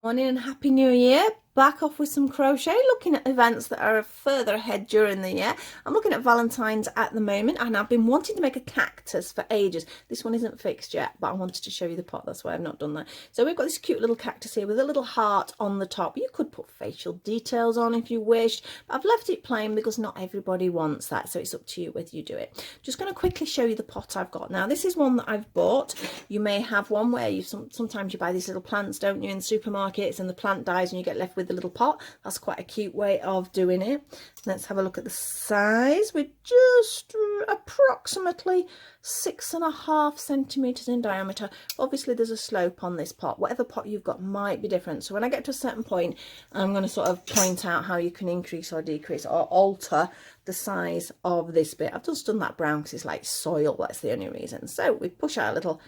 Morning and happy new year. Back off with some crochet, looking at events that are further ahead during the year. I'm looking at Valentine's at the moment, and I've been wanting to make a cactus for ages. This one isn't fixed yet, but I wanted to show you the pot. That's why I've not done that. So we've got this cute little cactus here with a little heart on the top. You could put facial details on if you wished, but I've left it plain because not everybody wants that, so it's up to you whether you do it. Just going to quickly show you the pot I've got. Now this is one that I've bought. You may have one where you sometimes you buy these little plants, don't you, in supermarkets, and the plant dies and you get left with the little pot. That's quite a cute way of doing it. Let's have a look at the size. We're just approximately 6.5 centimeters in diameter. Obviously there's a slope on this pot. Whatever pot you've got might be different, so when I get to a certain point I'm going to sort of point out how you can increase or decrease or alter the size of this bit. I've just done that brown because it's like soil, that's the only reason. So we push our little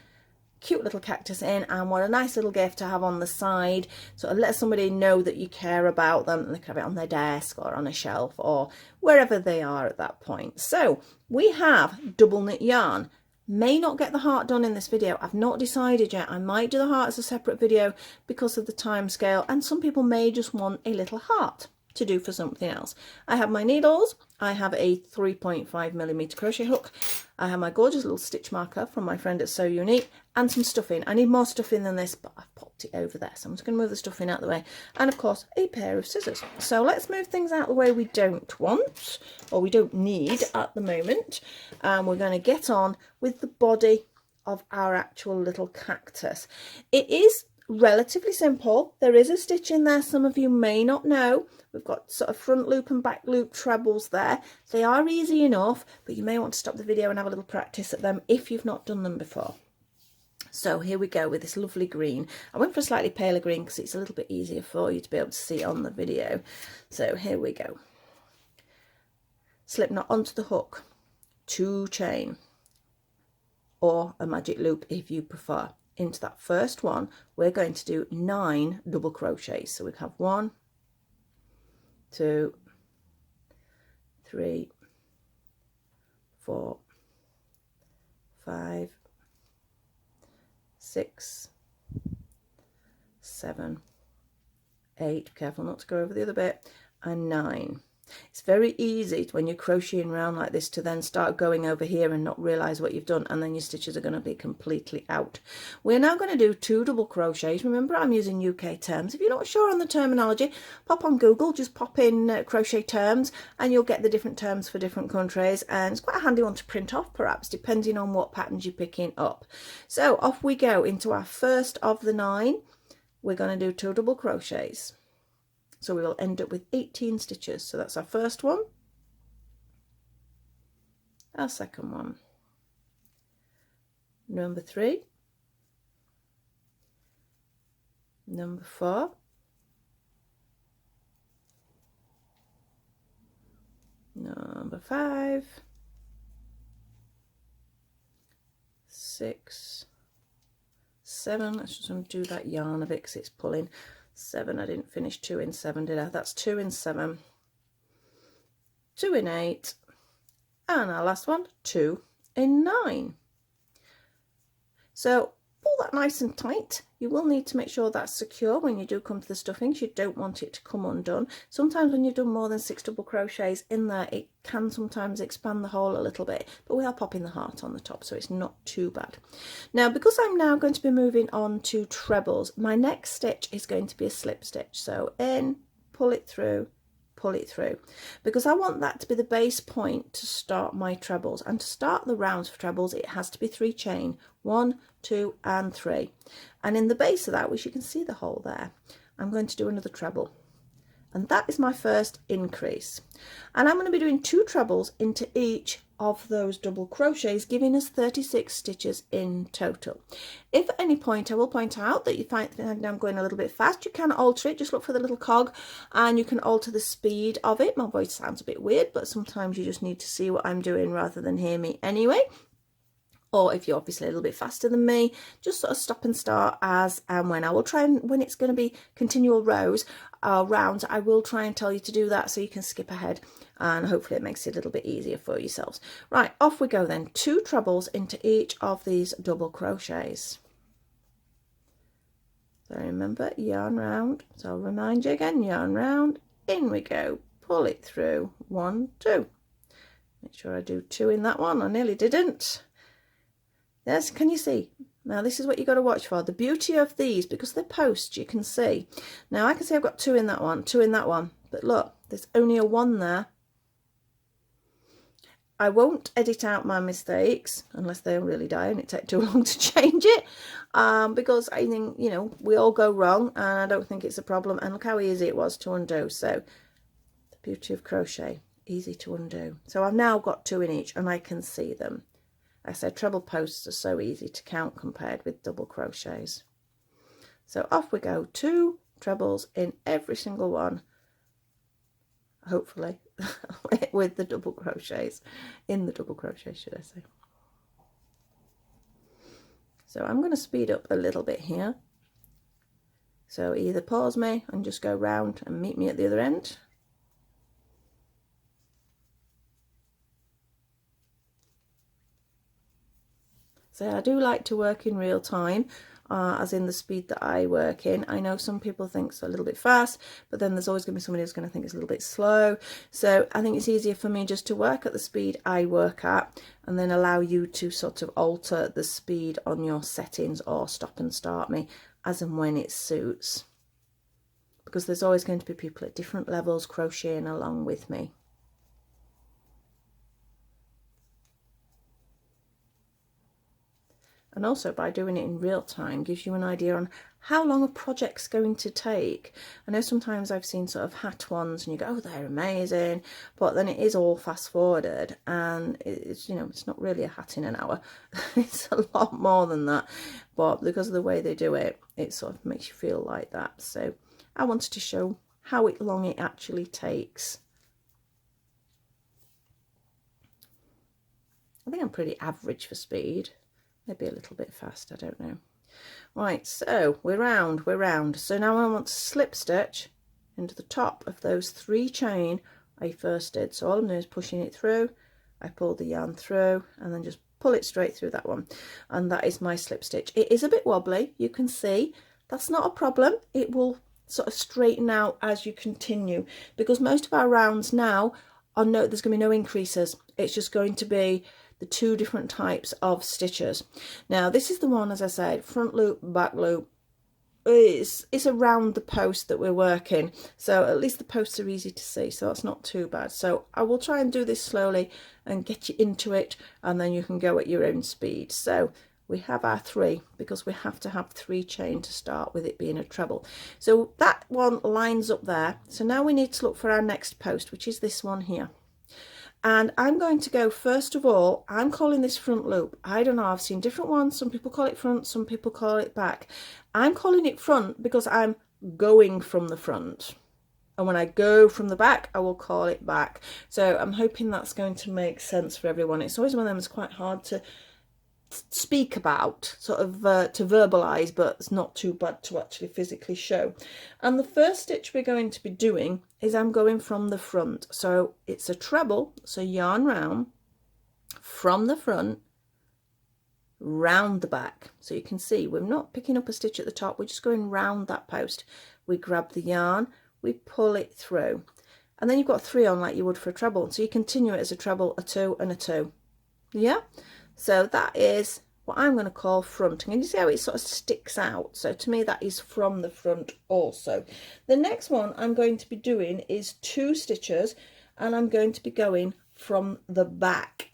cute little cactus in, and what a nice little gift to have on the side, sort of let somebody know that you care about them, and they can have it on their desk or on a shelf or wherever they are at that point. So we have double knit yarn. May not get the heart done in this video. I've not decided yet. I might do the heart as a separate video because of the time scale, and some people may just want a little heart to do for something else. I have my needles, I have a 3.5mm crochet hook, I have my gorgeous little stitch marker from my friend at So Unique, and some stuffing. I need more stuffing than this, but I've popped it over there, so I'm just going to move the stuffing out of the way, and of course a pair of scissors. So let's move things out of the way we don't want, or we don't need at the moment, and we're going to get on with the body of our actual little cactus. It is relatively simple. There is a stitch in there some of you may not know. We've got sort of front loop and back loop trebles there. They are easy enough, but you may want to stop the video and have a little practice at them if you've not done them before. So here we go with this lovely green. I went for a slightly paler green because it's a little bit easier for you to be able to see on the video. So here we go. Slip knot onto the hook, 2 chain, or a magic loop if you prefer. Into that first one we're going to do 9 double crochets. So we have 1, 2, 3, 4, 5, 6, 7, 8, careful not to go over the other bit, and 9. It's very easy when you're crocheting around like this to then start going over here and not realize what you've done, and then your stitches are going to be completely out. We're now going to do 2 double crochets. Remember, I'm using UK terms. If you're not sure on the terminology, pop on Google, just pop in crochet terms and you'll get the different terms for different countries, and it's quite a handy one to print off perhaps depending on what patterns you're picking up. So off we go into our first of the 9. We're going to do 2 double crochets. So we will end up with 18 stitches. So that's our first one, our second one, number 3, number 4, number 5, 6, 7. Let's just undo that yarn a bit because it's pulling. 7, I didn't finish 2 in 7, did I? That's 2 in 7, 2 in 8, and our last one, 2 in 9. So pull that nice and tight. You will need to make sure that's secure when you do come to the stuffings. You don't want it to come undone. Sometimes when you've done more than 6 double crochets in there, it can sometimes expand the hole a little bit, but we are popping the heart on the top, so it's not too bad. Now, because I'm now going to be moving on to trebles, my next stitch is going to be a slip stitch. So in, pull it through, because I want that to be the base point to start my trebles. And to start the rounds for trebles, it has to be 3 chain, 1, 2 and 3, and in the base of that, which you can see the hole there, I'm going to do another treble, and that is my first increase, and I'm going to be doing 2 trebles into each of those double crochets, giving us 36 stitches in total. If at any point I will point out that you find I'm going a little bit fast, you can alter it. Just look for the little cog and you can alter the speed of it. My voice sounds a bit weird, but sometimes you just need to see what I'm doing rather than hear me anyway. Or if you're obviously a little bit faster than me, just sort of stop and start as and when. I will try, and when it's going to be continual rows rounds, I will try and tell you to do that so you can skip ahead, and hopefully it makes it a little bit easier for yourselves. Right, off we go then. 2 trebles into each of these double crochets. So remember, yarn round. So I'll remind you again, yarn round, in we go, pull it through, 1, 2. Make sure I do 2 in that one. I nearly didn't. Yes, can you see? Now this is what you got to watch for. The beauty of these, because they're posts, you can see. Now I can see I've got 2 in that one, 2 in that one. But look, there's only a 1 there. I won't edit out my mistakes unless they really die and it takes too long to change it, because I think, you know, we all go wrong and I don't think it's a problem. And look how easy it was to undo. So the beauty of crochet, easy to undo. So I've now got 2 in each and I can see them. I said treble posts are so easy to count compared with double crochets. So off we go, 2 trebles in every single one, hopefully, with the double crochets, in the double crochet, should I say. So I'm going to speed up a little bit here. So either pause me and just go round and meet me at the other end. So I do like to work in real time, as in the speed that I work in. I know some people think it's a little bit fast, but then there's always going to be somebody who's going to think it's a little bit slow. So I think it's easier for me just to work at the speed I work at and then allow you to sort of alter the speed on your settings or stop and start me as and when it suits. Because there's always going to be people at different levels crocheting along with me. And also by doing it in real time gives you an idea on how long a project's going to take. I know sometimes I've seen sort of hat ones and you go, oh, they're amazing, but then it is all fast forwarded and it's, you know, it's not really a hat in an hour. It's a lot more than that, but because of the way they do it, it sort of makes you feel like that. So I wanted to show how long it actually takes. I think I'm pretty average for speed. Maybe a little bit fast, I don't know. Right, so we're round. So now I want to slip stitch into the top of those 3 chain I first did. So all I'm doing is pushing it through. I pull the yarn through and then just pull it straight through that one. And that is my slip stitch. It is a bit wobbly, you can see. That's not a problem. It will sort of straighten out as you continue, because most of our rounds now are there's going to be no increases. It's just going to be the 2 different types of stitches. Now this is the one, as I said, front loop, back loop. It's around the post that we're working, so at least the posts are easy to see, so that's not too bad. So I will try and do this slowly and get you into it, and then you can go at your own speed. So we have our 3, because we have to have 3 chain to start with, it being a treble. So that one lines up there. So now we need to look for our next post, which is this one here. And I'm going to go, first of all, I'm calling this front loop. I don't know, I've seen different ones. Some people call it front, some people call it back. I'm calling it front because I'm going from the front. And when I go from the back, I will call it back. So I'm hoping that's going to make sense for everyone. It's always one of them that's quite hard to speak about, sort of to verbalize, but it's not too bad to actually physically show. And the first stitch we're going to be doing is I'm going from the front, so it's a treble, so yarn round from the front round the back. So you can see we're not picking up a stitch at the top, we're just going round that post. We grab the yarn, we pull it through, and then you've got 3 on like you would for a treble, so you continue it as a treble, a 2 and a 2. Yeah, so that is what I'm going to call fronting, and you see how it sort of sticks out. So to me that is from the front also. The next one I'm going to be doing is 2 stitches, and I'm going to be going from the back.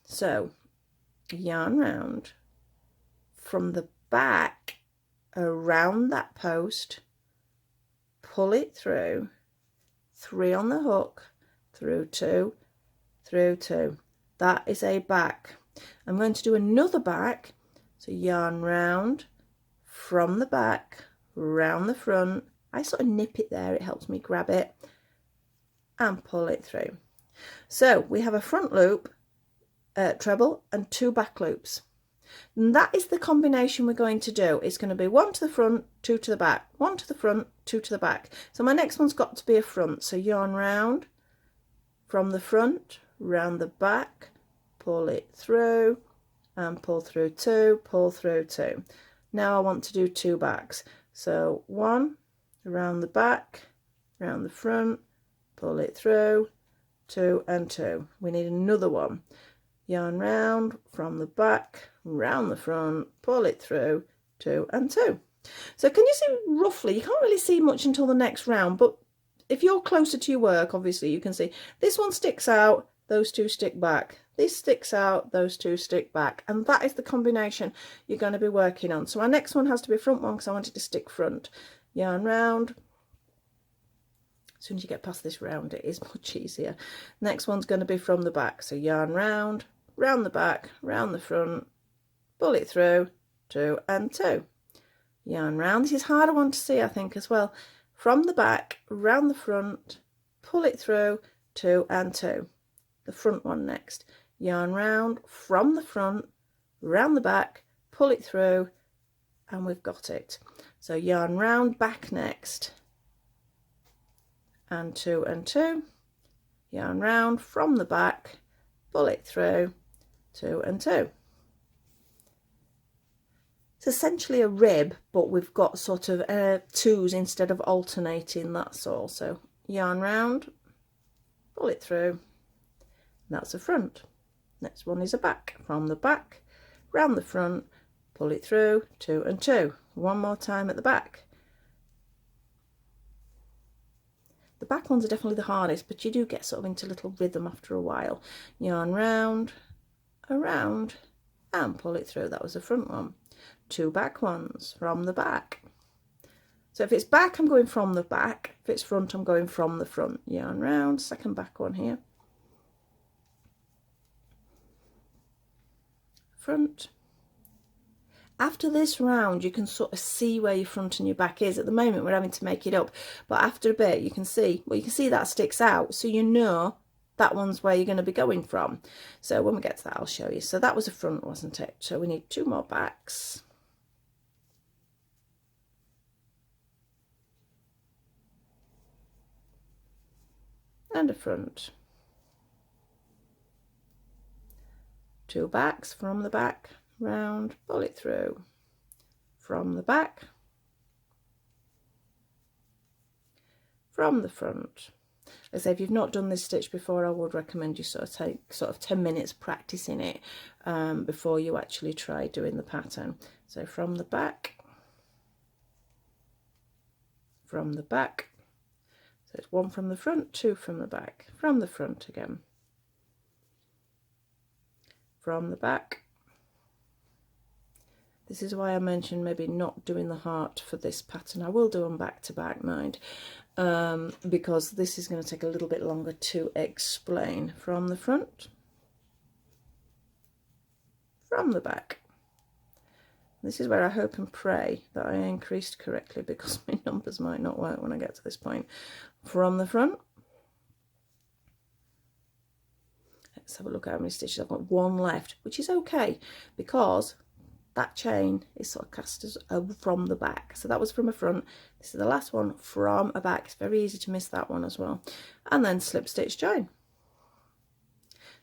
So yarn round from the back around that post, pull it through, 3 on the hook, through 2, through 2. That is a back. I'm going to do another back, so yarn round from the back round the front. I sort of nip it there, it helps me grab it, and pull it through. So we have a front loop, treble, and 2 back loops. And that is the combination we're going to do. It's going to be 1 to the front, 2 to the back, 1 to the front, 2 to the back. So my next one's got to be a front, so yarn round from the front round the back, pull it through, and pull through 2, pull through 2. Now I want to do 2 backs, So 1 around the back, around the front, pull it through, 2 and 2. We need another one. Yarn round from the back, round the front, pull it through, 2 and 2. So can you see roughly, you can't really see much until the next round, but if you're closer to your work, obviously you can see this one sticks out, those two stick back, this sticks out, those two stick back, and that is the combination you're going to be working on. So our next one has to be front one because I want it to stick front. Yarn round. As soon as you get past this round, it is much easier. Next one's going to be from the back, so yarn round, round the back, round the front, pull it through, 2 and 2. Yarn round. This is harder one to see, I think, as well. From the back, round the front, pull it through, 2 and 2. The front one next. Yarn round from the front, round the back, pull it through, and we've got it. So yarn round back next, and 2 and 2. Yarn round from the back, pull it through, 2 and 2. It's essentially a rib, but we've got sort of 2s instead of alternating, that's all. So yarn round, pull it through, that's the front. Next one is a back. From the back, round the front, pull it through, 2 and 2. One more time at the back. The back ones are definitely the hardest, but you do get sort of into a little rhythm after a while. Yarn round, around, and pull it through. That was the front one. 2 back ones from the back. So if it's back, I'm going from the back. If it's front, I'm going from the front. Yarn round, second back one here. Front. After this round, you can sort of see where your front and your back is. At the moment, we're having to make it up, but after a bit, you can see, well, you can see that sticks out, so you know that one's where you're going to be going from. So when we get to that, I'll show you. So that was a front, wasn't it? So we need 2 more backs. And a front. 2 backs from the back, round, pull it through, from the back, from the front. As I say, if you've not done this stitch before, I would recommend you sort of take sort of 10 minutes practicing it before you actually try doing the pattern. So from the back, from the back, so it's 1 from the front, 2 from the back, from the front again, from the back. This is why I mentioned maybe not doing the heart for this pattern. I will do them back to back, mind, because this is going to take a little bit longer to explain. From the front, from the back. This is where I hope and pray that I increased correctly, because my numbers might not work when I get to this point. From the front. Let's have a look at how many stitches. I've got 1 left, which is okay, because that chain is sort of cast as from the back. So that was from a front. This is the last one from a back. It's very easy to miss that one as well. And then slip stitch join.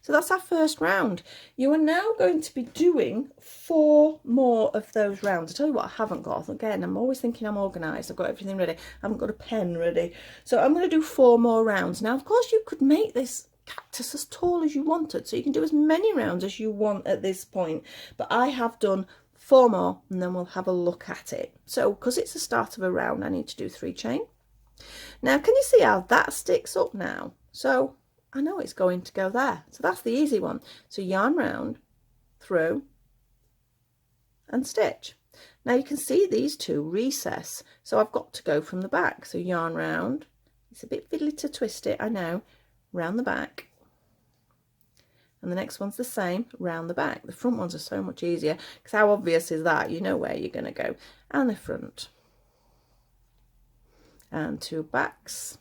So that's our first round. You are now going to be doing 4 more of those rounds. I tell you what I haven't got. Again, I'm always thinking I'm organised. I've got everything ready. I haven't got a pen ready. So I'm going to do 4 more rounds. Now, of course, you could make this cactus as tall as you wanted. So you can do as many rounds as you want at this point. But I have done 4 more, and then we'll have a look at it. So because it's the start of a round, I need to do 3 chain. Now can you see how that sticks up now? So I know it's going to go there, so that's the easy one. So yarn round, through, and stitch. Now you can see these 2 recess, so I've got to go from the back. So yarn round, it's a bit fiddly to twist it, I know, round the back. And the next one's the same, round the back. The front ones are so much easier, because how obvious is that? You know where you're going to go. And the front. And 2 backs.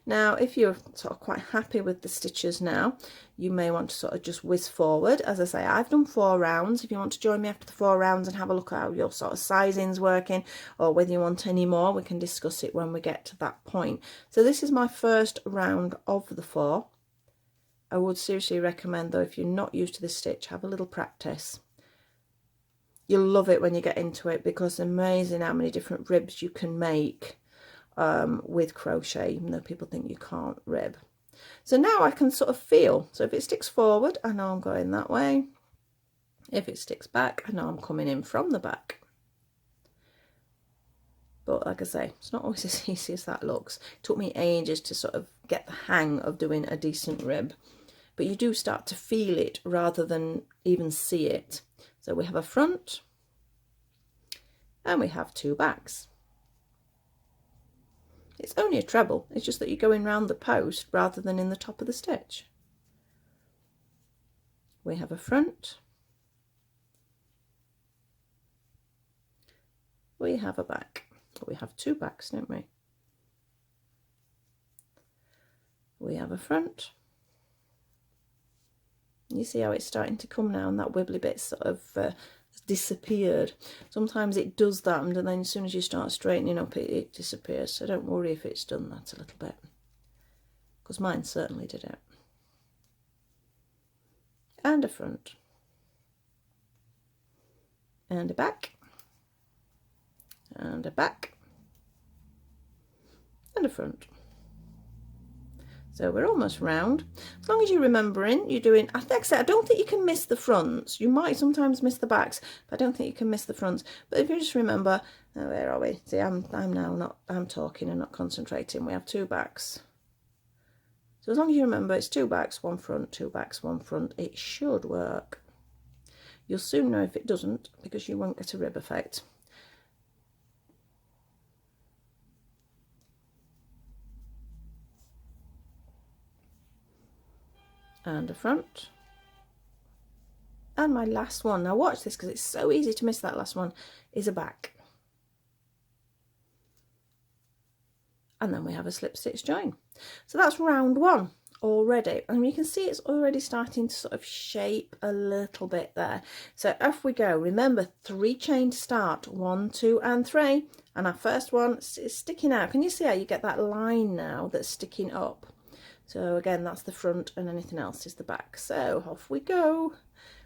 Now, if you're sort of quite happy with the stitches now, you may want to sort of just whiz forward. As I say, I've done 4 rounds. If you want to join me after the 4 rounds and have a look at how your sort of sizing's working, or whether you want any more, we can discuss it when we get to that point. So this is my first round of the 4. I would seriously recommend, though, if you're not used to this stitch, have a little practice. You'll love it when you get into it, because it's amazing how many different ribs you can make with crochet, even though people think you can't rib. So now I can sort of feel, so if it sticks forward, I know I'm going that way. If it sticks back, I know I'm coming in from the back. But like I say, it's not always as easy as that looks. It took me ages to sort of get the hang of doing a decent rib. But you do start to feel it rather than even see it. So we have a front and we have 2 backs. It's only a treble, it's just that you're going round the post rather than in the top of the stitch. We have a front, we have a back. We have 2 backs, don't we? We have a front. You see how it's starting to come now, and that wibbly bit sort of disappeared. Sometimes it does that, and then as soon as you start straightening up, it disappears. So don't worry if it's done that a little bit, because mine certainly did it. And a front. And a back. And a back. And a front. So we're almost round. As long as you're remembering, you're doing, I don't think you can miss the fronts. You might sometimes miss the backs, but I don't think you can miss the fronts. But if you just remember, where are we? See, I'm talking and not concentrating. We have 2 backs. So as long as you remember, it's 2 backs, 1 front, 2 backs, 1 front. It should work. You'll soon know if it doesn't, because you won't get a rib effect. And a front, and my last one, now watch this because it's so easy to miss that last one, is a back. And then we have a slip stitch join. So that's round 1 already, and you can see it's already starting to sort of shape a little bit there. So off we go. Remember, 3 chain to start, 1, 2 and 3, and our first one is sticking out. Can you see how you get that line now that's sticking up? So again, that's the front, and anything else is the back. So off we go.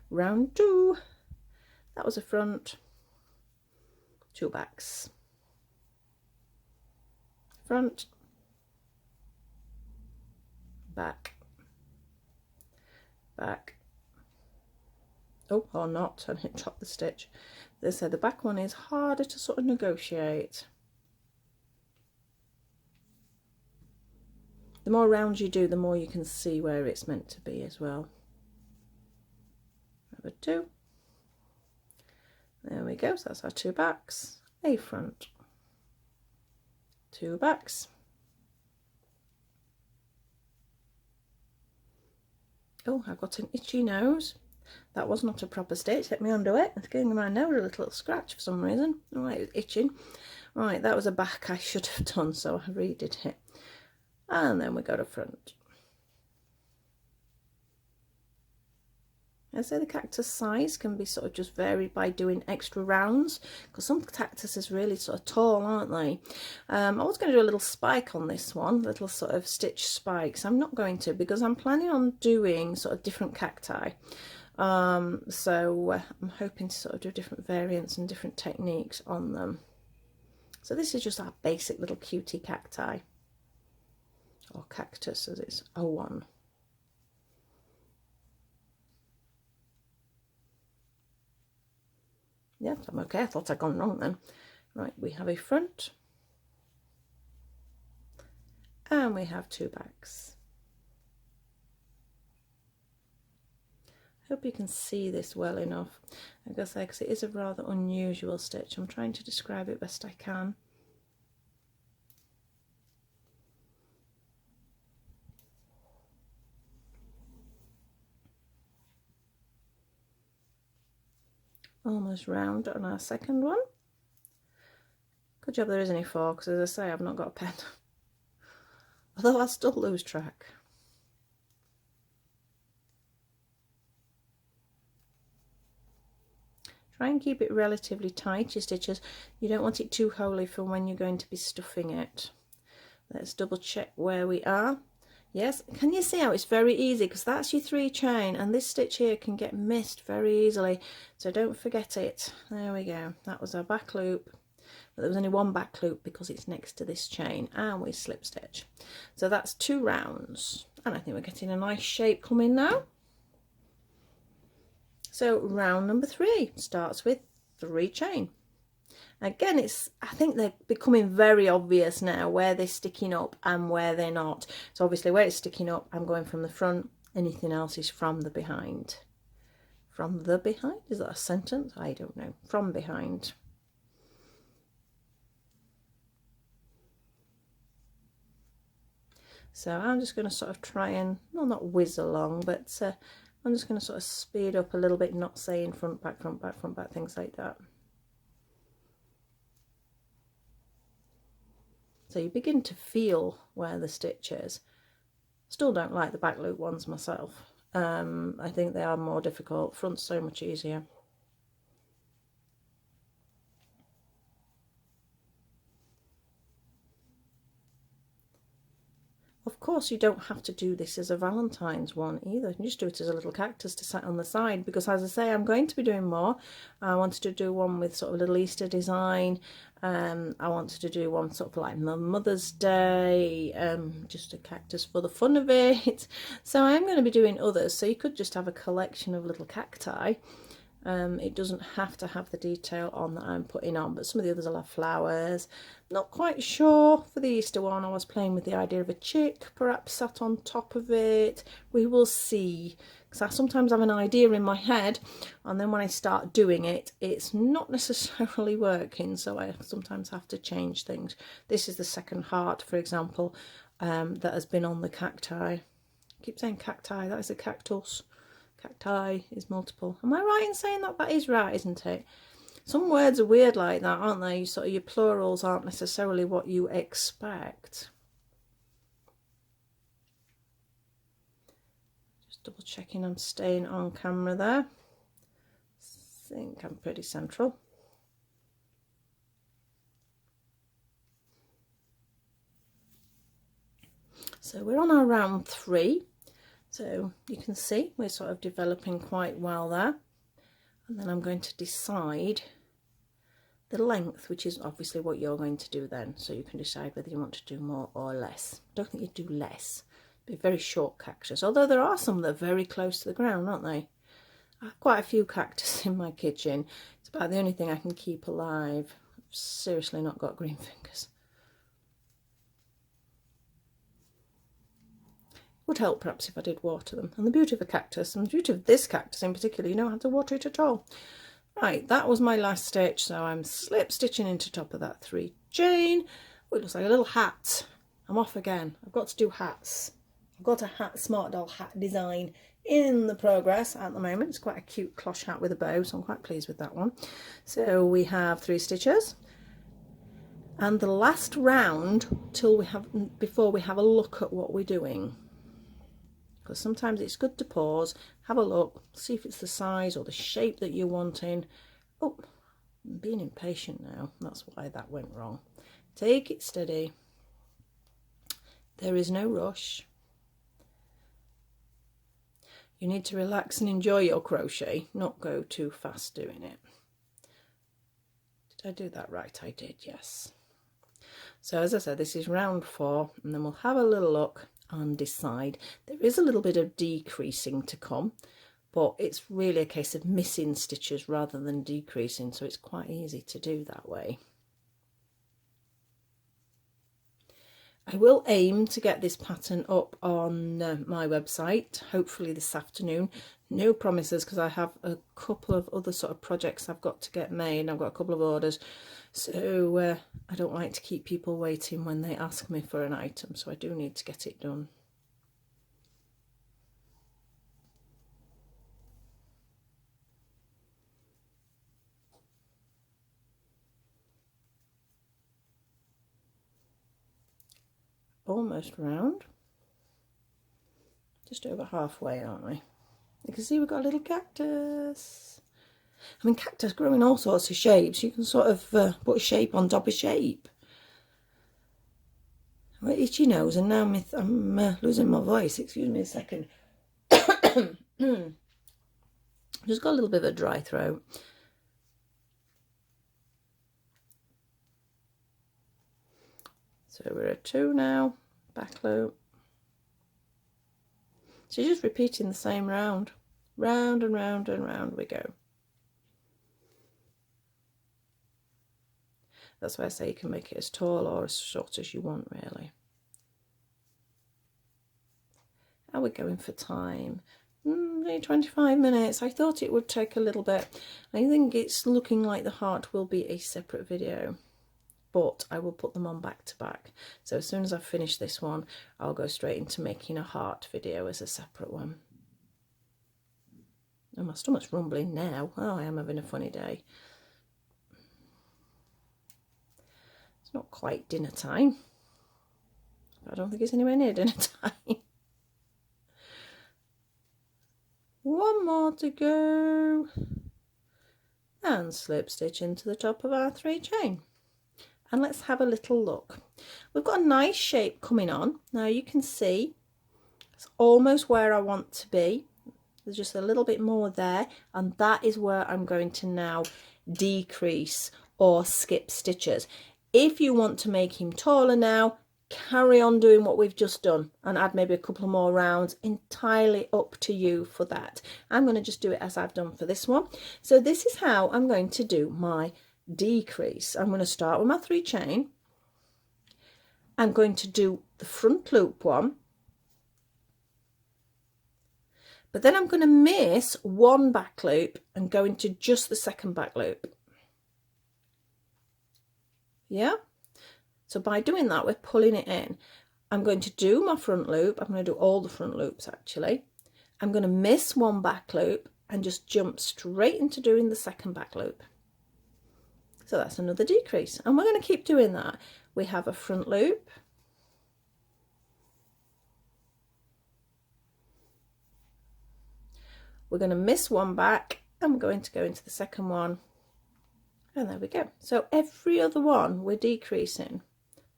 Round 2. That was a front, 2 backs. Front, back, back. Oh, or not, I didn't drop the stitch. So the back one is harder to sort of negotiate. The more rounds you do, the more you can see where it's meant to be as well. Number 2. There we go, so that's our 2 backs, a front, 2 backs. Oh, I've got an itchy nose. That was not a proper stitch. Let me undo it. It's giving my nose a little scratch for some reason. Right, it's itching. Right, that was a back I should have done, so I redid it. And then we go to front. I say the cactus size can be sort of just varied by doing extra rounds, because some cactuses are really sort of tall, aren't they? I was going to do a little spike on this one, little sort of stitch spikes. I'm not going to, because I'm planning on doing sort of different cacti. So I'm hoping to sort of do different variants and different techniques on them. So this is just our basic little cutie cacti, or cactus as it's O1. Yeah, I'm okay. I thought I'd gone wrong then. Right, we have a front and we have 2 backs. I hope you can see this well enough. I guess because it is a rather unusual stitch. I'm trying to describe it best I can. Almost round on our second one. Good job there is only 4, because as I say, I've not got a pen. Although I'll still lose track. Try and keep it relatively tight, your stitches. You don't want it too holy for when you're going to be stuffing it. Let's double check where we are. Yes, can you see how it's very easy, because that's your 3 chain, and this stitch here can get missed very easily, so don't forget it. There we go, that was our back loop, but there was only one back loop because it's next to this chain, and we slip stitch. So that's 2 rounds, and I think we're getting a nice shape coming now. So round number 3 starts with 3 chain. Again, I think they're becoming very obvious now where they're sticking up and where they're not. So obviously where it's sticking up, I'm going from the front. Anything else is from the behind. From the behind? Is that a sentence? I don't know. From behind. So I'm just going to sort of try and, well, not whiz along, but I'm just going to sort of speed up a little bit, not saying front, back, things like that. So you begin to feel where the stitch is. Still don't like the back loop ones myself. I think they are more difficult. Front's so much easier. Of course, you don't have to do this as a Valentine's one either. You can just do it as a little cactus to sit on the side, because as I say, I'm going to be doing more. I wanted to do one with sort of a little Easter design. I wanted to do one sort of like Mother's Day, just a cactus for the fun of it. So I'm going to be doing others. So you could just have a collection of little cacti. It doesn't have to have the detail on that I'm putting on, but some of the others will have flowers. Not quite sure for the Easter one. I was playing with the idea of a chick perhaps sat on top of it. We will see, because I sometimes have an idea in my head, and then when I start doing it, it's not necessarily working, so I sometimes have to change things. This is the second heart, for example, that has been on the cacti. I keep saying cacti, that is a cactus. Cacti is multiple. Am I right in saying that? That is right, isn't it? Some words are weird like that, aren't they? Sort of your plurals aren't necessarily what you expect. Just double checking I'm staying on camera there. I think I'm pretty central. So we're on our round 3. So you can see we're sort of developing quite well there. And then I'm going to decide the length, which is obviously what you're going to do then. So you can decide whether you want to do more or less. I don't think you do less. It'd be very short cactus, although there are some that are very close to the ground, aren't they? I have quite a few cactus in my kitchen. It's about the only thing I can keep alive. I've seriously not got green fingers. Would help perhaps if I did water them. And the beauty of a cactus, and the beauty of this cactus in particular, you don't have to water it at all. Right, that was my last stitch, so I'm slip stitching into top of that 3 chain. Oh, it looks like a little hat. I'm off again. I've got to do hats. I've got a hat, smart doll hat design in the progress at the moment. It's quite a cute cloche hat with a bow, so I'm quite pleased with that one. So we have 3 stitches. And the last round before we have a look at what we're doing. Because sometimes it's good to pause, have a look, see if it's the size or the shape that you're wanting. Oh, I'm being impatient now. That's why that went wrong. Take it steady. There is no rush. You need to relax and enjoy your crochet, not go too fast doing it. Did I do that right? I did, yes. So as I said, this is round 4, and then we'll have a little look and decide. There is a little bit of decreasing to come, but it's really a case of missing stitches rather than decreasing, so it's quite easy to do that way. I will aim to get this pattern up on my website, hopefully this afternoon. No promises, because I have a couple of other sort of projects I've got to get made. I've got a couple of orders, so I don't like to keep people waiting when they ask me for an item, so I do need to get it done. Almost round. Just over halfway, aren't we? You can see we've got a little cactus. I mean, cactus grow in all sorts of shapes. You can sort of put a shape on top of shape. Well, itchy nose, and now I'm losing my voice. Excuse me a second. Just got a little bit of a dry throat. So we're at 2 now, back loop. So you're just repeating the same round. Round and round and round we go. That's why I say you can make it as tall or as short as you want, really. How are we going for time? 25 minutes. I thought it would take a little bit. I think it's looking like the heart will be a separate video, but I will put them on back to back. So as soon as I finish this one, I'll go straight into making a heart video as a separate one. Oh, my stomach's rumbling now. Oh, I am having a funny day. It's not quite dinner time. I don't think it's anywhere near dinner time. One more to go. And slip stitch into the top of our 3 chain. And let's have a little look. We've got a nice shape coming on. Now you can see it's almost where I want to be. There's just a little bit more there, and that is where I'm going to now decrease or skip stitches. If you want to make him taller now, carry on doing what we've just done and add maybe a couple more rounds. Entirely up to you for that. I'm going to just do it as I've done for this one. So this is how I'm going to do my decrease. I'm going to start with my 3 chain. I'm going to do the front loop one, but then I'm going to miss 1 back loop and go into just the 2nd back loop. Yeah, so by doing that we're pulling it in. I'm going to do my front loop. I'm going to do all the front loops actually. I'm going to miss 1 back loop and just jump straight into doing the 2nd back loop. So that's another decrease, and we're going to keep doing that. We have a front loop, we're going to miss 1 back, and we're going to go into the 2nd one, and there we go. So every other one we're decreasing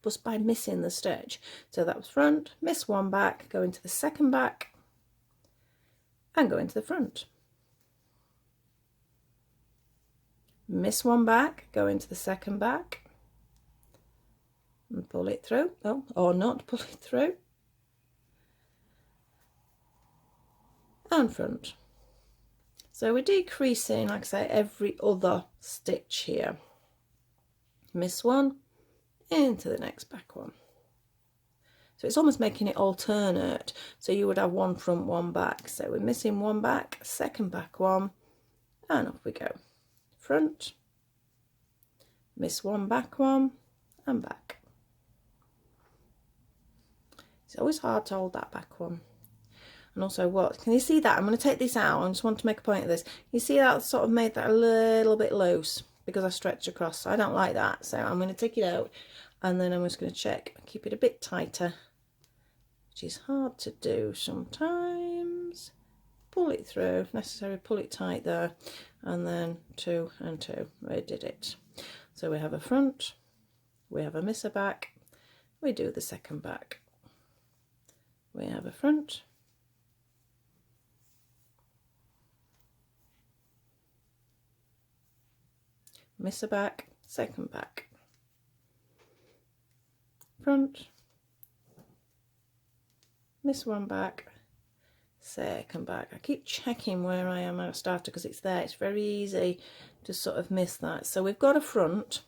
just by missing the stitch. So that was front, miss 1 back, go into the 2nd back, and go into the front. Miss 1 back, go into the 2nd back, and pull it through. Oh, or not pull it through, and front. So we're decreasing, like I say, every other stitch here. Miss 1, into the next back one. So it's almost making it alternate. So you would have 1 front, 1 back. So we're missing 1 back, 2nd back one, and off we go. Front, miss 1 back one, and back. It's always hard to hold that back one. And also, what can you see that? I'm going to take this out. I just want to make a point of this. You see that sort of made that a little bit loose because I stretched across. So I don't like that. So I'm going to take it out, and then I'm just going to check, keep it a bit tighter, which is hard to do sometimes. Pull it through, if necessary, pull it tight there, and then 2 and 2. We did it. So we have a front, we have a miss a back, we do the 2nd back. We have a front, miss a back, 2nd back, front, miss 1 back, 2nd back. I keep checking where I am at starter because it's there. It's very easy to sort of miss that. So we've got a front,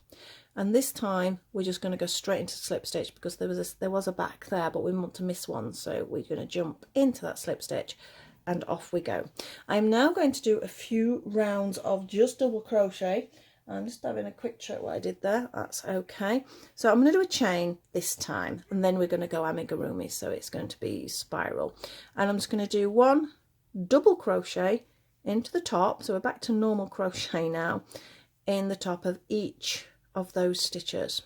and this time we're just going to go straight into slip stitch because there was a back there, but we want to miss 1, so we're going to jump into that slip stitch and off we go. I'm now going to do a few rounds of just double crochet. I'm just having a quick check what I did there. That's okay. So I'm going to do a chain this time, and then we're going to go amigurumi, so it's going to be spiral. And I'm just going to do 1 double crochet into the top, so we're back to normal crochet now, in the top of each of those stitches.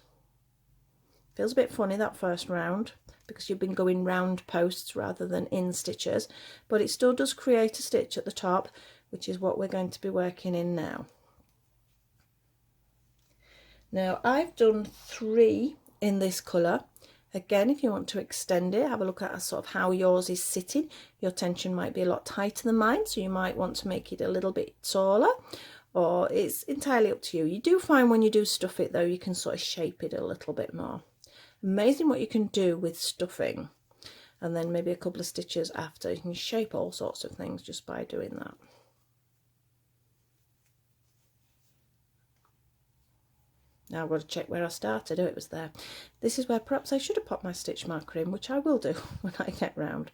Feels a bit funny that first round because you've been going round posts rather than in stitches, but it still does create a stitch at the top, which is what we're going to be working in now. Now I've done 3 in this colour. Again, if you want to extend it, have a look at sort of how yours is sitting. Your tension might be a lot tighter than mine, so you might want to make it a little bit taller, or it's entirely up to you. You do find when you do stuff it though, you can sort of shape it a little bit more. Amazing what you can do with stuffing, and then maybe a couple of stitches after. You can shape all sorts of things just by doing that. Now I've got to check where I started. Oh, it was there. This is where perhaps I should have popped my stitch marker in, which I will do when I get round,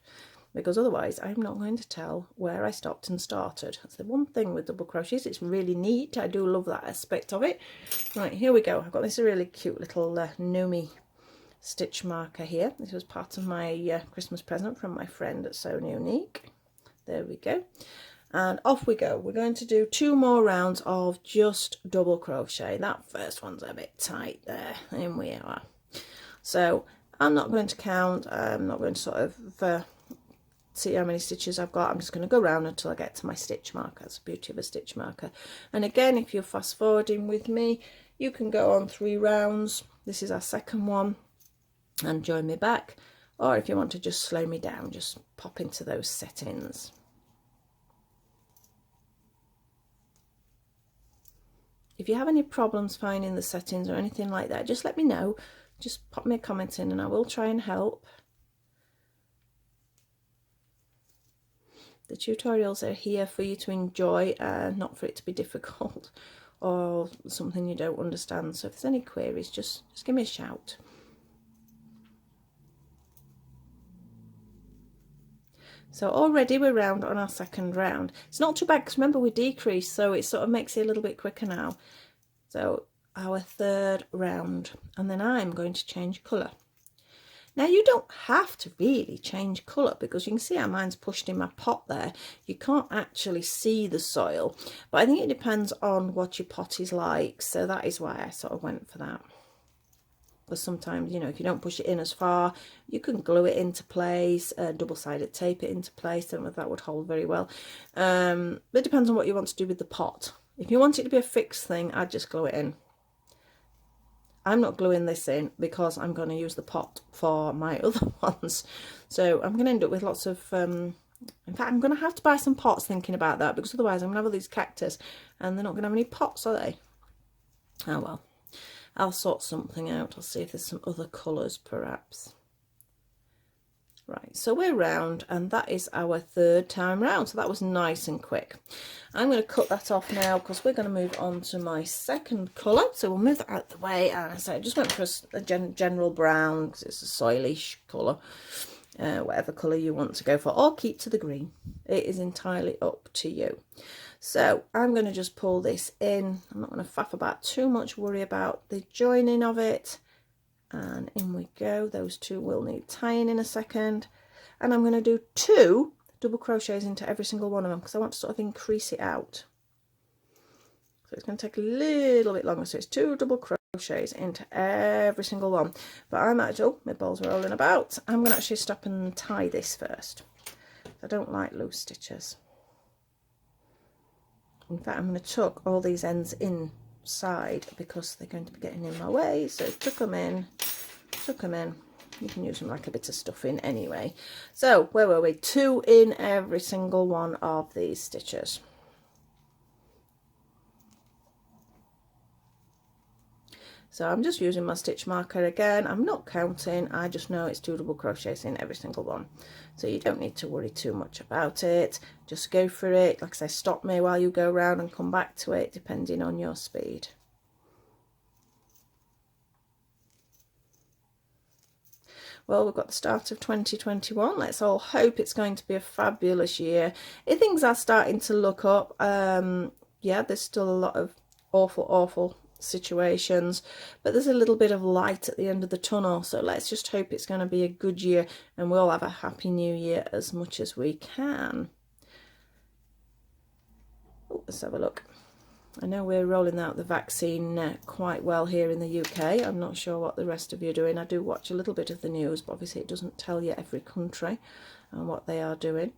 because otherwise I'm not going to tell where I stopped and started. That's the one thing with double crochets. It's really neat. I do love that aspect of it. Right, here we go. I've got this really cute little Nomi stitch marker here. This was part of my Christmas present from my friend at So Unique. There we go. And off we go. We're going to do 2 more rounds of just double crochet. That first one's a bit tight there, and we are. So I'm not going to count. I'm not going to sort of see how many stitches I've got. I'm just going to go round until I get to my stitch marker. That's the beauty of a stitch marker. And again, if you're fast forwarding with me, you can go on 3 rounds. This is our second one, and join me back. Or if you want to just slow me down, just pop into those settings. If you have any problems finding the settings or anything like that, just let me know. Just pop me a comment in and I will try and help. The tutorials are here for you to enjoy, not for it to be difficult or something you don't understand. So if there's any queries, just give me a shout. So already we're round on our second round. It's not too bad because remember we decreased, so it sort of makes it a little bit quicker now. So our third round, and then I'm going to change colour. Now you don't have to really change colour because you can see how mine's pushed in my pot there. You can't actually see the soil, but I think it depends on what your pot is like, so that is why I sort of went for that. Because sometimes, you know, if you don't push it in as far, you can glue it into place, double-sided tape it into place. I don't know if that would hold very well. But it depends on what you want to do with the pot. If you want it to be a fixed thing, I'd just glue it in. I'm not gluing this in because I'm going to use the pot for my other ones. So I'm going to end up with lots of... in fact, I'm going to have to buy some pots thinking about that, because otherwise I'm going to have all these cactus and they're not going to have any pots, are they? Oh well. I'll sort something out. I'll see if there's some other colours perhaps. Right, so we're round, and that is our third time round. So that was nice and quick. I'm going to cut that off now because we're going to move on to my second colour. So we'll move that out of the way. And so I just went for a general brown because it's a soilish colour. Whatever colour you want to go for, or keep to the green. It is entirely up to you. So I'm going to just pull this in. I'm not going to faff about too much, worry about the joining of it. And in we go. Those two will need tying in a second. And I'm going to do 2 double crochets into every single one of them because I want to sort of increase it out. So it's going to take a little bit longer. So it's 2 double crochets into every single one. But I'm actually, oh, my ball's rolling about. I'm going to actually stop and tie this first. I don't like loose stitches. In fact, I'm going to tuck all these ends inside because they're going to be getting in my way. So tuck them in, tuck them in. You can use them like a bit of stuffing anyway. So where were we? 2 in every single one of these stitches. So I'm just using my stitch marker again. I'm not counting, I just know it's 2 double crochets in every single one. So you don't need to worry too much about it. Just go for it. Like I say, stop me while you go around and come back to it, depending on your speed. Well, we've got the start of 2021. Let's all hope it's going to be a fabulous year. Things are starting to look up. Yeah, there's still a lot of awful situations, but there's a little bit of light at the end of the tunnel, so let's just hope it's going to be a good year and we'll have a happy new year as much as we can. Oh, let's have a look. I know we're rolling out the vaccine quite well here in the UK. I'm not sure what the rest of you are doing. I do watch a little bit of the news, but obviously it doesn't tell you every country and what they are doing.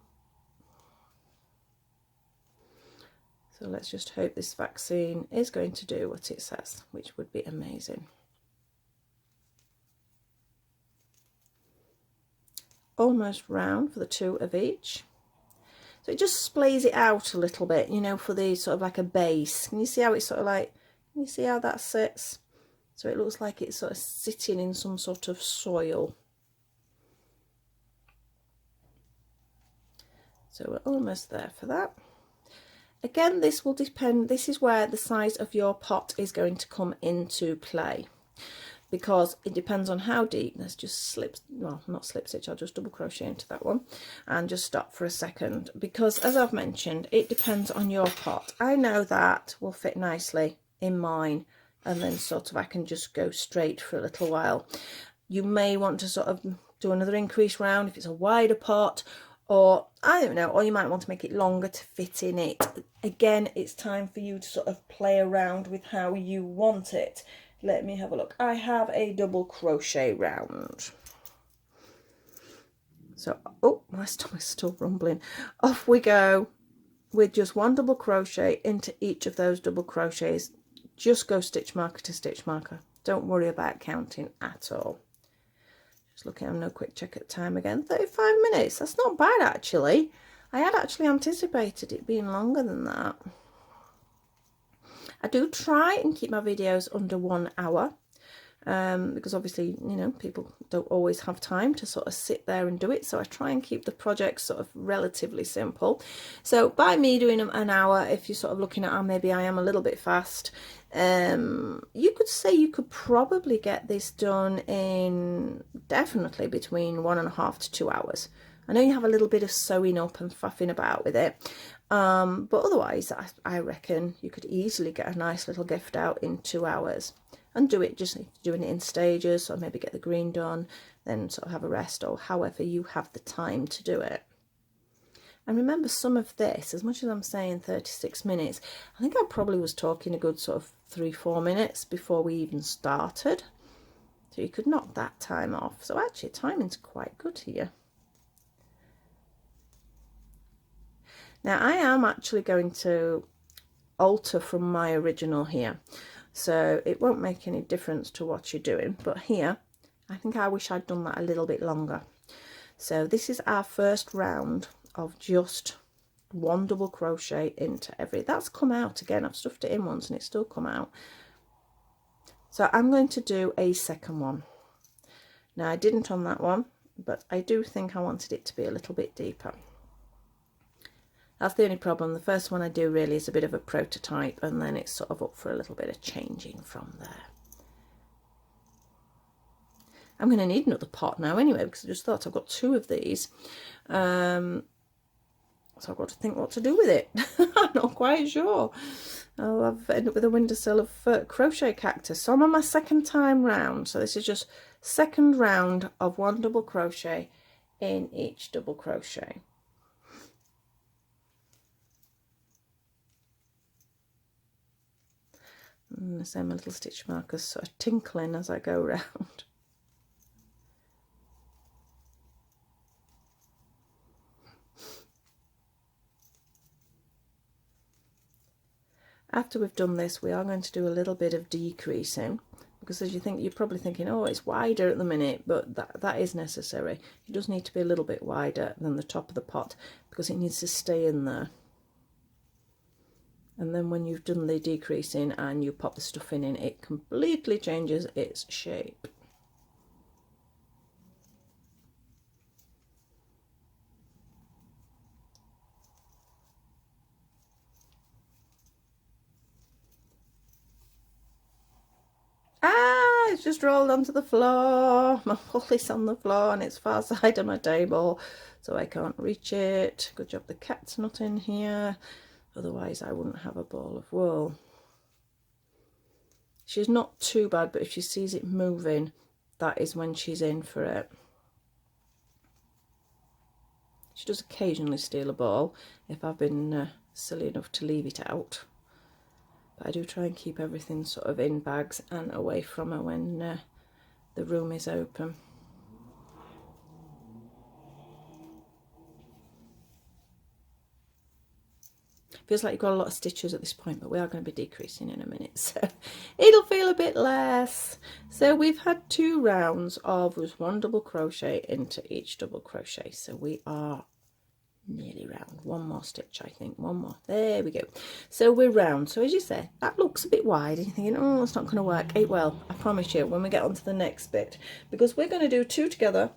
So let's just hope this vaccine is going to do what it says, which would be amazing. almost round for the 2 of each. So it just splays it out a little bit, you know, for the sort of like a base. Can you see how it's sort of like, can you see how that sits? So it looks like it's sort of sitting in some sort of soil. So we're almost there for that. Again, this will depend, this is where the size of your pot is going to come into play, because it depends on how deep. Let's just slip, well, not slip stitch, I'll just double crochet into that one and just stop for a second, because as I've mentioned, it depends on your pot. I know that will fit nicely in mine, and then sort of I can just go straight for a little while. You may want to sort of do another increase round if it's a wider pot, or I don't know, or you might want to make it longer to fit in it. Again, it's time for you to sort of play around with how you want it. Let me have a look. I have a double crochet round. So, oh, my stomach's still rumbling. Off we go with just 1 double crochet into each of those double crochets. Just go stitch marker to stitch marker. Don't worry about counting at all. Just looking at no quick check at time again. 35 minutes. That's not bad actually. I had actually anticipated it being longer than that. I do try and keep my videos under 1 hour. Because obviously, you know, people don't always have time to sort of sit there and do it, so I try and keep the projects sort of relatively simple. So by me doing them an hour, if you're sort of looking at how maybe I am a little bit fast, you could say you could probably get this done in definitely between 1.5 to 2 hours. I know you have a little bit of sewing up and faffing about with it, but otherwise I reckon you could easily get a nice little gift out in 2 hours. And do it, just doing it in stages, or maybe get the green done, then sort of have a rest, or however you have the time to do it. And remember, some of this, as much as I'm saying 36 minutes, I think I probably was talking a good sort of 3-4 minutes before we even started. So you could knock that time off. So actually timing's quite good here. Now I am actually going to alter from my original here. So it won't make any difference to what you're doing, but here I think I wish I'd done that a little bit longer. So this is our first round of just 1 double crochet into every, that's come out again, I've stuffed it in once and it's still come out. So I'm going to do a second one. Now I didn't on that one, but I do think I wanted it to be a little bit deeper. That's the only problem. The first one I do really is a bit of a prototype, and then it's sort of up for a little bit of changing from there. I'm going to need another pot now anyway, because I just thought I've got 2 of these. So I've got to think what to do with it. I'm not quite sure. I've ended up with a windowsill of crochet cactus. So I'm on my second time round. So this is just second round of 1 double crochet in each double crochet. And the same little stitch markers sort of tinkling as I go round. After we've done this, we are going to do a little bit of decreasing, because as you think, you're probably thinking, oh, it's wider at the minute, but that is necessary. It does need to be a little bit wider than the top of the pot, because it needs to stay in there. And then when you've done the decreasing and you pop the stuffing in, it completely changes its shape. Ah, it's just rolled onto the floor. My wool is on the floor and it's far side of my table, so I can't reach it. Good job the cat's not in here. Otherwise I wouldn't have a ball of wool. She's not too bad, but if she sees it moving, that is when she's in for it. She does occasionally steal a ball if I've been silly enough to leave it out. But I do try and keep everything sort of in bags and away from her when the room is open. Feels like you've got a lot of stitches at this point, but we are going to be decreasing in a minute, so it'll feel a bit less. So we've had 2 rounds of with 1 double crochet into each double crochet, so we are nearly round. 1 more stitch, I think, 1 more. There we go. So we're round. So as you say, that looks a bit wide. You're thinking, oh, it's not going to work. It will, I promise you, when we get on to the next bit, because we're going to do 2 together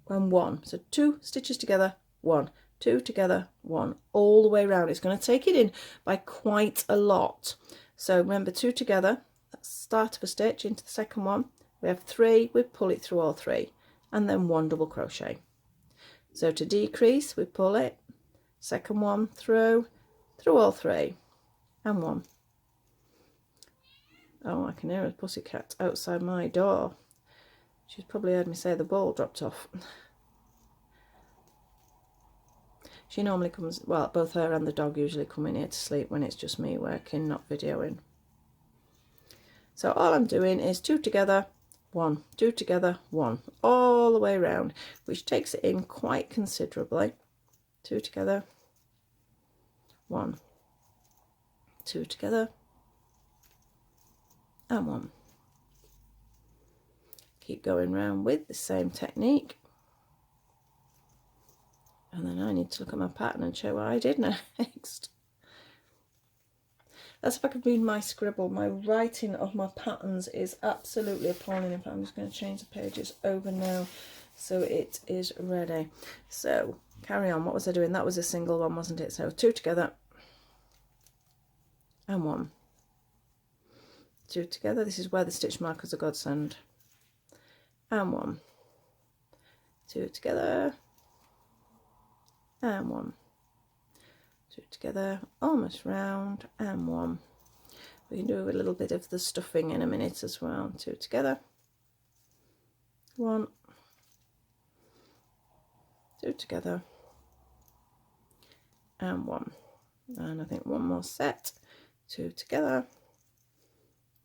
and 1. So 2 stitches together, 1, 2 together, 1, all the way around. It's going to take it in by quite a lot. So remember, 2 together, that's the start of a stitch into the second one. We have 3, we pull it through all 3, and then 1 double crochet. So to decrease, we pull it, second one through all 3, and 1. Oh, I can hear a pussycat outside my door. She's probably heard me say the ball dropped off. She normally comes, well, both her and the dog usually come in here to sleep when it's just me working, not videoing. So all I'm doing is 2 together, 1, 2 together, 1, all the way around, which takes it in quite considerably. 2 together, 1, 2 together, and 1. Keep going round with the same technique. And then I need to look at my pattern and show what I did next. That's if I could read my scribble. My writing of my patterns is absolutely appalling. In fact, I'm just going to change the pages over now so it is ready. So carry on. What was I doing? That was a single one, wasn't it? So 2 together and 1. 2 together. This is where the stitch markers are godsend. And 1. 2 together. And 1, 2 together, almost round, and 1. We can do a little bit of the stuffing in a minute as well. 2 together, 1, 2 together, and 1. And I think 1 more set. 2 together,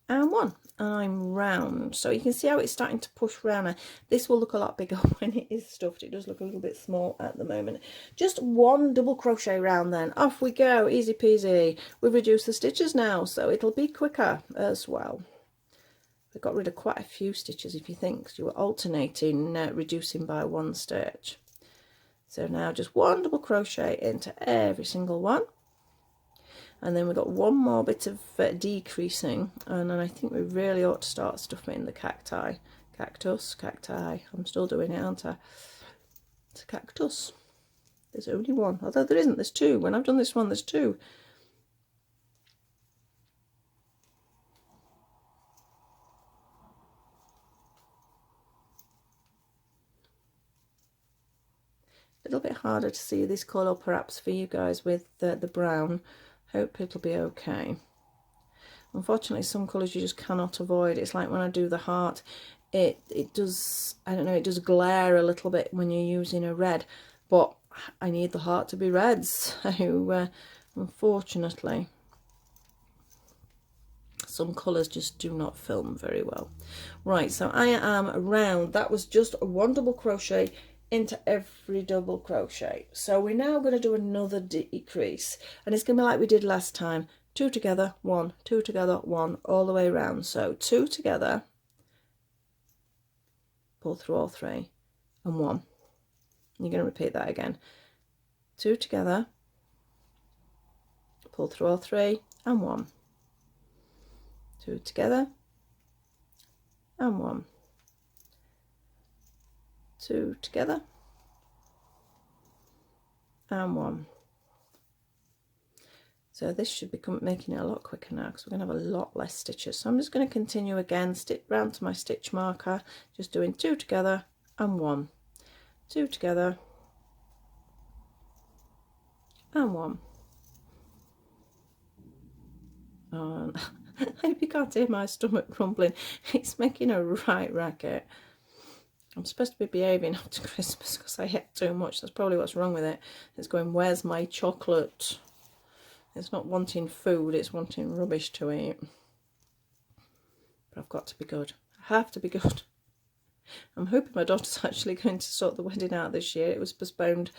and 1. And I'm round, so you can see how it's starting to push round now. This will look a lot bigger when it is stuffed. It does look a little bit small at the moment. Just 1 double crochet round, then off we go, easy peasy. We've reduced the stitches now, so it'll be quicker as well. We got rid of quite a few stitches, if you think, so you were alternating reducing by 1 stitch. So now just 1 double crochet into every single one. And then we've got 1 more bit of decreasing, and then I think we really ought to start stuffing the cacti. Cacti. I'm still doing it, aren't I? It's a cactus. There's only 1, although there isn't. There's 2. When I've done this one, there's 2. A little bit harder to see this colour perhaps for you guys with the brown. Hope it'll be okay. Unfortunately, some colours you just cannot avoid. It's like when I do the heart, it does, I don't know, it does glare a little bit when you're using a red, but I need the heart to be red, so unfortunately some colours just do not film very well. Right, so I am round. That was just 1 double crochet into every double crochet. So we're now going to do another decrease, and it's going to be like we did last time. 2 together, 1, 2 together, 1, all the way around. So 2 together, pull through all 3, and 1. You're going to repeat that again. 2 together, pull through all 3, and 1. 2 together, and 1. 2 together, and 1. So this should become making it a lot quicker now, because we're going to have a lot less stitches. So I'm just going to continue again, stick round to my stitch marker, just doing 2 together and 1, 2 together and 1. And I hope you can't hear my stomach rumbling. It's making a right racket. I'm supposed to be behaving up to Christmas because I ate too much. That's probably what's wrong with it. It's going, where's my chocolate? It's not wanting food, it's wanting rubbish to eat. But I've got to be good. I have to be good. I'm hoping my daughter's actually going to sort the wedding out this year. It was postponed,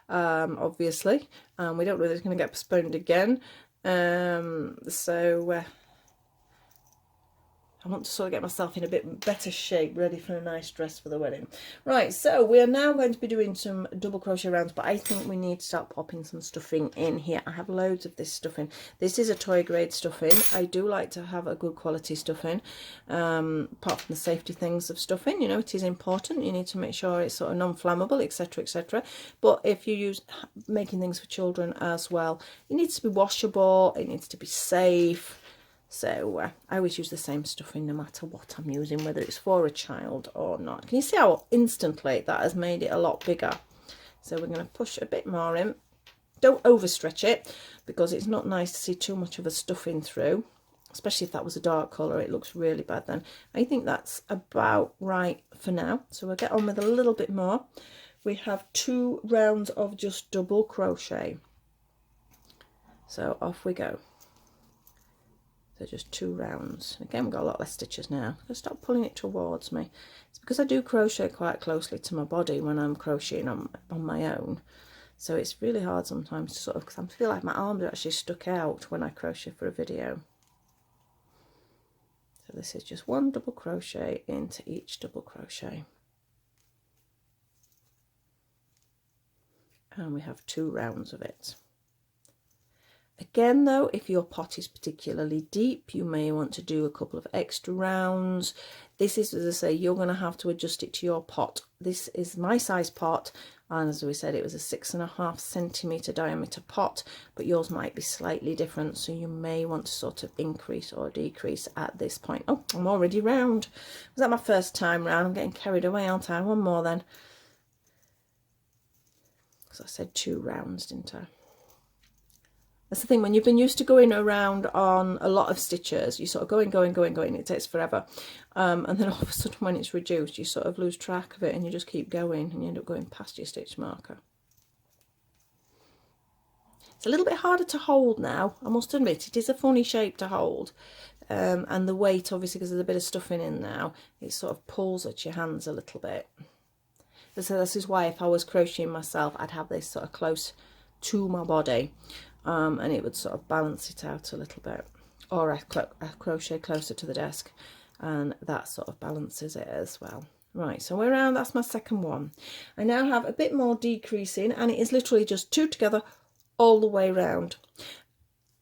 obviously, and we don't know if it's going to get postponed again. So I want to sort of get myself in a bit better shape, ready for a nice dress for the wedding. Right, so we are now going to be doing some double crochet rounds, but I think we need to start popping some stuffing in here. I have loads of this stuffing. This is a toy grade stuffing. I do like to have a good quality stuffing, apart from the safety things of stuffing. You know, it is important. You need to make sure it's sort of non-flammable, etc., etc. But if you use making things for children as well, it needs to be washable, it needs to be safe. So I always use the same stuffing no matter what I'm using, whether it's for a child or not. Can you see how instantly that has made it a lot bigger? So we're going to push a bit more in. Don't overstretch it, because it's not nice to see too much of a stuffing through, especially if that was a dark colour. It looks really bad then. I think that's about right for now. So we'll get on with a little bit more. We have 2 rounds of just double crochet. So off we go. So just 2 rounds. Again, we've got a lot less stitches now. I'll stop pulling it towards me. It's because I do crochet quite closely to my body when I'm crocheting on my own. So it's really hard sometimes to sort of, because I feel like my arms are actually stuck out when I crochet for a video. So this is just 1 double crochet into each double crochet. And we have 2 rounds of it. Again though, if your pot is particularly deep, you may want to do a couple of extra rounds. This is, as I say, you're going to have to adjust it to your pot. This is my size pot, and as we said, it was a 6.5 centimetre diameter pot, but yours might be slightly different, so you may want to sort of increase or decrease at this point. Oh, I'm already round. Was that my first time round? I'm getting carried away, aren't I? One more then. Because I said 2 rounds, didn't I? That's the thing, when you've been used to going around on a lot of stitches, you sort of going, it takes forever. And then all of a sudden when it's reduced, you sort of lose track of it and you just keep going and you end up going past your stitch marker. It's a little bit harder to hold now, I must admit. It is a funny shape to hold. And the weight, obviously, because there's a bit of stuffing in now, it sort of pulls at your hands a little bit. So this is why if I was crocheting myself, I'd have this sort of close to my body. And it would sort of balance it out a little bit, or I crochet closer to the desk and that sort of balances it as well. Right, so we're around, that's my second one. I now have a bit more decreasing, and it is literally just 2 together all the way round.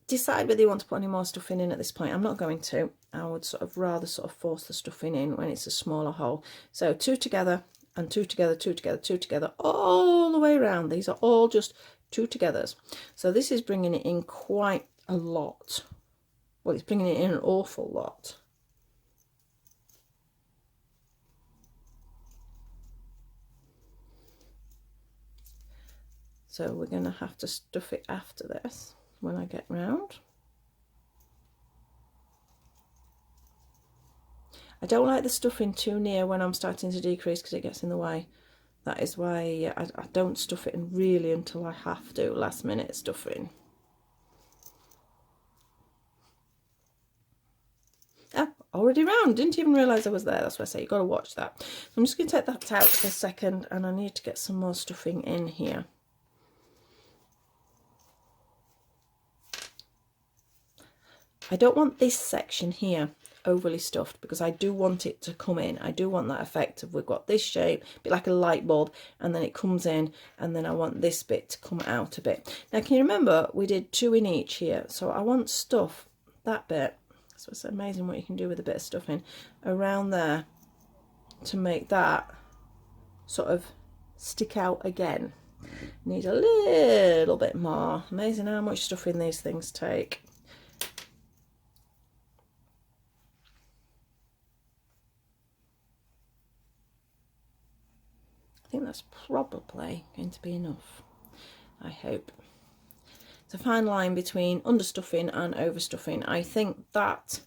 Decide whether you want to put any more stuffing in at this point. I'm not going to. I would sort of rather sort of force the stuffing in when it's a smaller hole. So 2 together and 2 together, 2 together, 2 together all the way around. These are all just 2 togethers. So this is bringing it in quite a lot. Well, it's bringing it in an awful lot. So we're going to have to stuff it after this when I get round. I don't like the stuffing too near when I'm starting to decrease because it gets in the way. That is why I don't stuff it in really until I have to, last minute stuffing. Ah, already round, didn't even realise I was there. That's why I say you've got to watch that. So I'm just going to take that out for a second, and I need to get some more stuffing in here. I don't want this section here overly stuffed because I do want it to come in. I do want that effect of we've got this shape, a bit like a light bulb, and then it comes in, and then I want this bit to come out a bit. Now, can you remember we did 2 in each here? So I want stuff that bit. So it's amazing what you can do with a bit of stuffing around there to make that sort of stick out again. Need a little bit more. Amazing how much stuffing these things take. I think that's probably going to be enough, I hope. It's a fine line between understuffing and overstuffing. I think that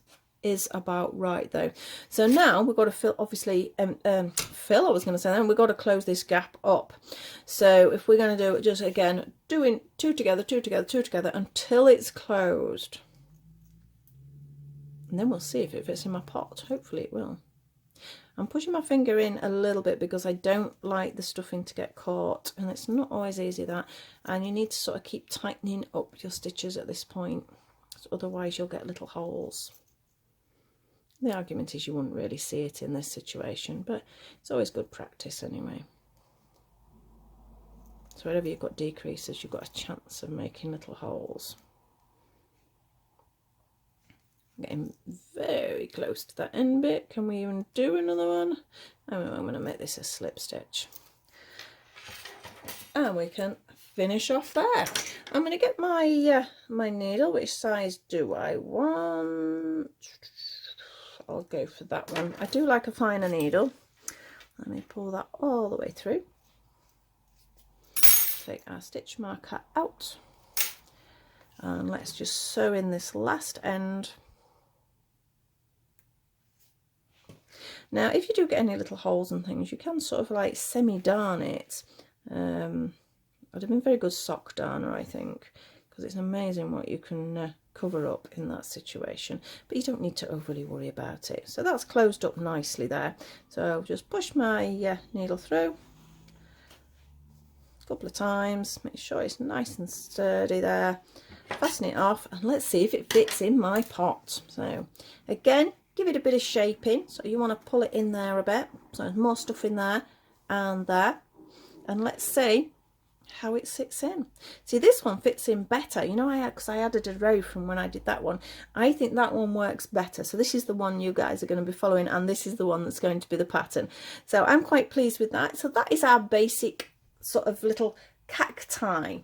is about right though. So now we've got to fill, obviously, we've got to close this gap up. So if we're going to do it, just again, doing 2 together, 2 together, 2 together until it's closed. And then we'll see if it fits in my pot. Hopefully it will. I'm pushing my finger in a little bit because I don't like the stuffing to get caught, and it's not always easy that, and you need to sort of keep tightening up your stitches at this point, so otherwise you'll get little holes. The argument is you wouldn't really see it in this situation, but it's always good practice anyway. So wherever you've got decreases, you've got a chance of making little holes. Getting very close to that end bit. Can we even do another one? I'm going to make this a slip stitch, and we can finish off there. I'm going to get my my needle. Which size do I want? I'll go for that one. I do like a finer needle. Let me pull that all the way through. Take our stitch marker out, and let's just sew in this last end. Now, if you do get any little holes and things, you can sort of like semi-darn it. I'd have been a very good sock darner, I think, because it's amazing what you can cover up in that situation. But you don't need to overly worry about it. So that's closed up nicely there. So I'll just push my needle through a couple of times, make sure it's nice and sturdy there. Fasten it off, and let's see if it fits in my pot. So again, give it a bit of shaping, so you want to pull it in there a bit, so there's more stuff in there, and let's see how it sits in. See, this one fits in better, you know, because I added a row from when I did that one. I think that one works better, so this is the one you guys are going to be following, and this is the one that's going to be the pattern. So I'm quite pleased with that. So that is our basic sort of little cacti.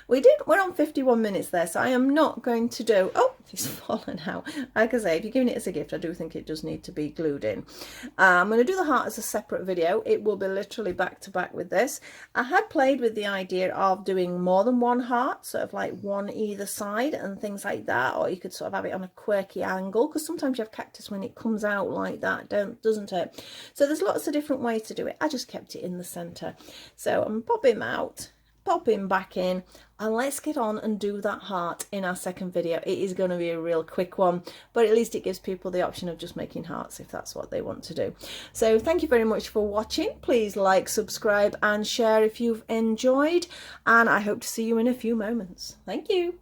We're on 51 minutes there, so I am not going to do, oh, it's fallen out. Like I say, if you're giving it as a gift, I do think it does need to be glued in. I'm going to do the heart as a separate video. It will be literally back to back with this. I had played with the idea of doing more than one heart, sort of like one either side and things like that, or you could sort of have it on a quirky angle, because sometimes you have cactus when it comes out like that, doesn't it? So there's lots of different ways to do it. I just kept it in the center. So I'm popping him out, pop him back in, and let's get on and do that heart in our second video. It is going to be a real quick one, but at least it gives people the option of just making hearts if that's what they want to do. So thank you very much for watching. Please like, subscribe and share if you've enjoyed, and I hope to see you in a few moments. Thank you.